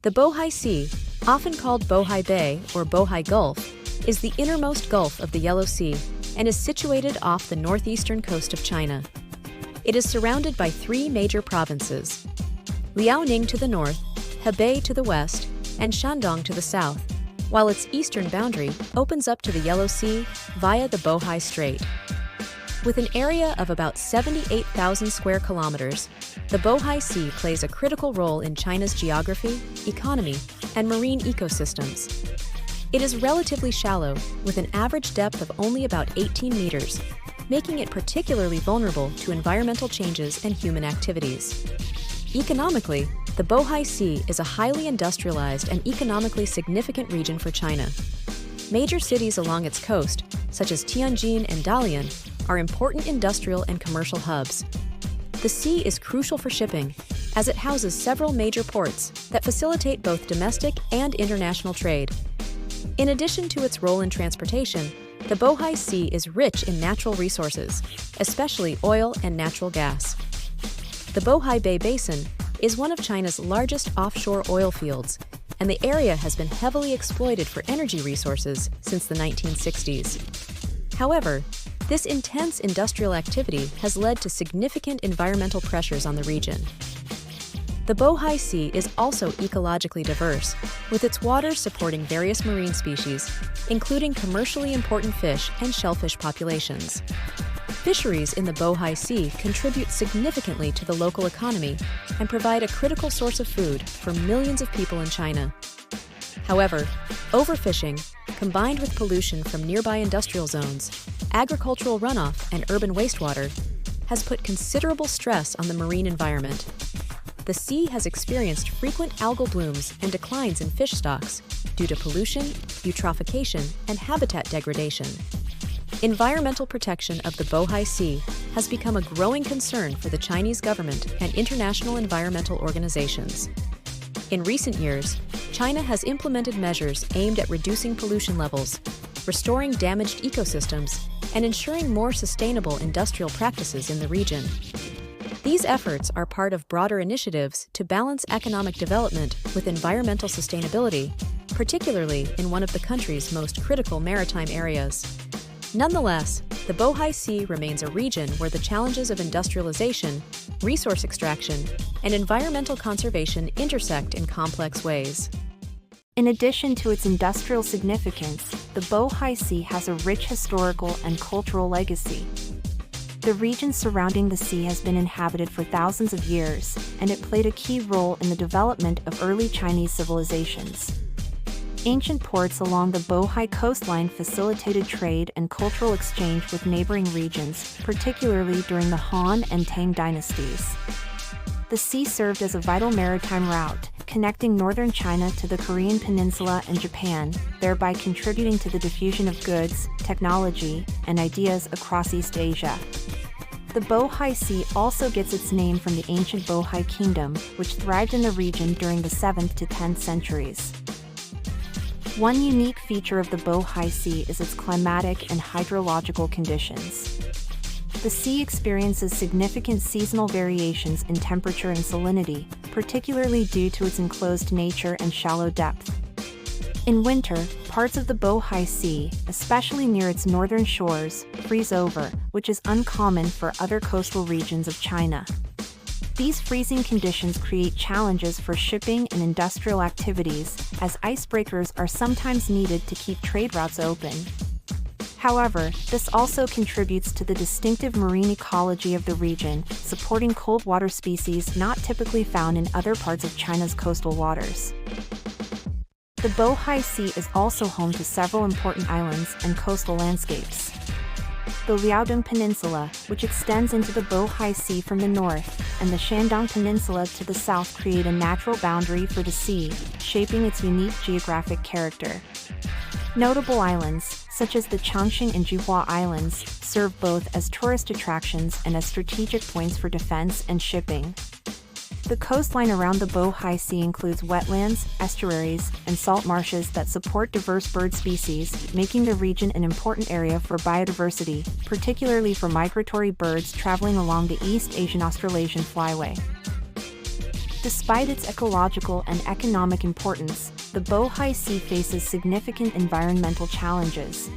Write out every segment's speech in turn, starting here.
The Bohai Sea, often called Bohai Bay or Bohai Gulf, is the innermost gulf of the Yellow Sea and is situated off the northeastern coast of China. It is surrounded by three major provinces: Liaoning to the north, Hebei to the west, and Shandong to the south, while its eastern boundary opens up to the Yellow Sea via the Bohai Strait. With an area of about 78,000 square kilometers, the Bohai Sea plays a critical role in China's geography, economy, and marine ecosystems. It is relatively shallow, with an average depth of only about 18 meters, making it particularly vulnerable to environmental changes and human activities. Economically, the Bohai Sea is a highly industrialized and economically significant region for China. Major cities along its coast, such as Tianjin and Dalian, are important industrial and commercial hubs. The sea is crucial for shipping, as it houses several major ports that facilitate both domestic and international trade. In addition to its role in transportation, the Bohai Sea is rich in natural resources, especially oil and natural gas. The Bohai Bay Basin is one of China's largest offshore oil fields, and the area has been heavily exploited for energy resources since the 1960s. However, this intense industrial activity has led to significant environmental pressures on the region. The Bohai Sea is also ecologically diverse, with its waters supporting various marine species, including commercially important fish and shellfish populations. Fisheries in the Bohai Sea contribute significantly to the local economy and provide a critical source of food for millions of people in China. However, overfishing, combined with pollution from nearby industrial zones, agricultural runoff, and urban wastewater, has put considerable stress on the marine environment. The sea has experienced frequent algal blooms and declines in fish stocks due to pollution, eutrophication, and habitat degradation. Environmental protection of the Bohai Sea has become a growing concern for the Chinese government and international environmental organizations. In recent years, China has implemented measures aimed at reducing pollution levels, restoring damaged ecosystems, and ensuring more sustainable industrial practices in the region. These efforts are part of broader initiatives to balance economic development with environmental sustainability, particularly in one of the country's most critical maritime areas. Nonetheless, the Bohai Sea remains a region where the challenges of industrialization, resource extraction, and environmental conservation intersect in complex ways. In addition to its industrial significance, the Bohai Sea has a rich historical and cultural legacy. The region surrounding the sea has been inhabited for thousands of years, and it played a key role in the development of early Chinese civilizations. Ancient ports along the Bohai coastline facilitated trade and cultural exchange with neighboring regions, particularly during the Han and Tang dynasties. The sea served as a vital maritime route, connecting northern China to the Korean peninsula and Japan, thereby contributing to the diffusion of goods, technology, and ideas across East Asia. The Bohai Sea also gets its name from the ancient Bohai Kingdom, which thrived in the region during the 7th to 10th centuries. One unique feature of the Bohai Sea is its climatic and hydrological conditions. The sea experiences significant seasonal variations in temperature and salinity, particularly due to its enclosed nature and shallow depth. In winter, parts of the Bohai Sea, especially near its northern shores, freeze over, which is uncommon for other coastal regions of China. These freezing conditions create challenges for shipping and industrial activities, as icebreakers are sometimes needed to keep trade routes open. However, this also contributes to the distinctive marine ecology of the region, supporting cold water species not typically found in other parts of China's coastal waters. The Bohai Sea is also home to several important islands and coastal landscapes. The Liaoning Peninsula, which extends into the Bohai Sea from the north, and the Shandong Peninsula to the south create a natural boundary for the sea, shaping its unique geographic character. Notable islands, such as the Changxing and Juhua Islands, serve both as tourist attractions and as strategic points for defense and shipping. The coastline around the Bohai Sea includes wetlands, estuaries, and salt marshes that support diverse bird species, making the region an important area for biodiversity, particularly for migratory birds traveling along the East Asian Australasian Flyway. Despite its ecological and economic importance, the Bohai Sea faces significant environmental challenges.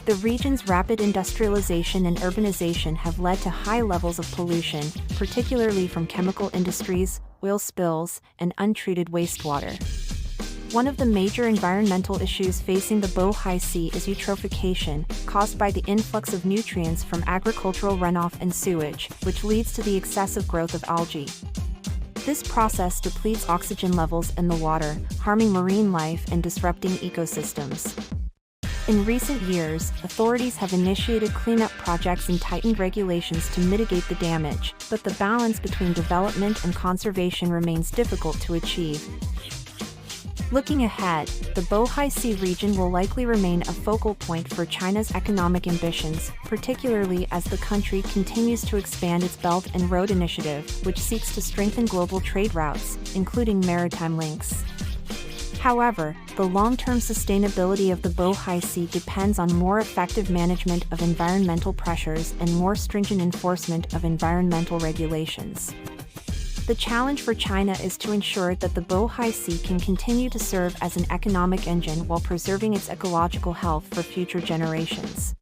The region's rapid industrialization and urbanization have led to high levels of pollution, particularly from chemical industries, oil spills, and untreated wastewater. One of the major environmental issues facing the Bohai Sea is eutrophication, caused by the influx of nutrients from agricultural runoff and sewage, which leads to the excessive growth of algae. This process depletes oxygen levels in the water, harming marine life and disrupting ecosystems. In recent years, authorities have initiated cleanup projects and tightened regulations to mitigate the damage, but the balance between development and conservation remains difficult to achieve. Looking ahead, the Bohai Sea region will likely remain a focal point for China's economic ambitions, particularly as the country continues to expand its Belt and Road Initiative, which seeks to strengthen global trade routes, including maritime links. However, the long-term sustainability of the Bohai Sea depends on more effective management of environmental pressures and more stringent enforcement of environmental regulations. The challenge for China is to ensure that the Bohai Sea can continue to serve as an economic engine while preserving its ecological health for future generations.